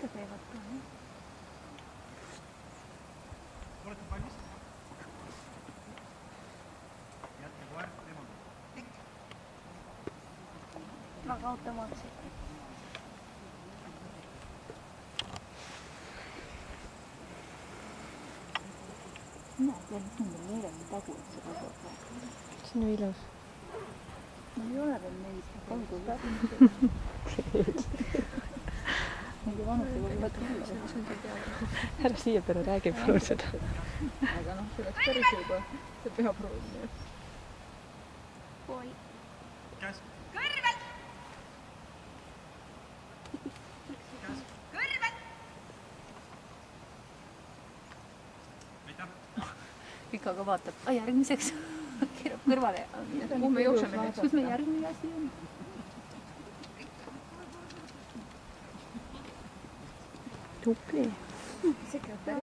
ikka teevad ka, jah. Olete valmis? Jätke koer, teemal. Väga automaatselt. Mina tean, mis nendel meelel tagu, et seda kogu. See on ju ilus. Ma ei ole veel neist kaudu läbi. Mingi vanuse võib võtta üle. Ära siia peale räägi palun seda. Aga noh, see oleks päris juba see pühaproovimine. Oi. Käes. Kõrvelt! Käes. Kõrvelt! Aitäh. Vika ka vaatab. Järgmiseks keerab kõrvale. Kuhu me jookseme nüüd? Kus me järgmine asi on? Tubli. Sekretär.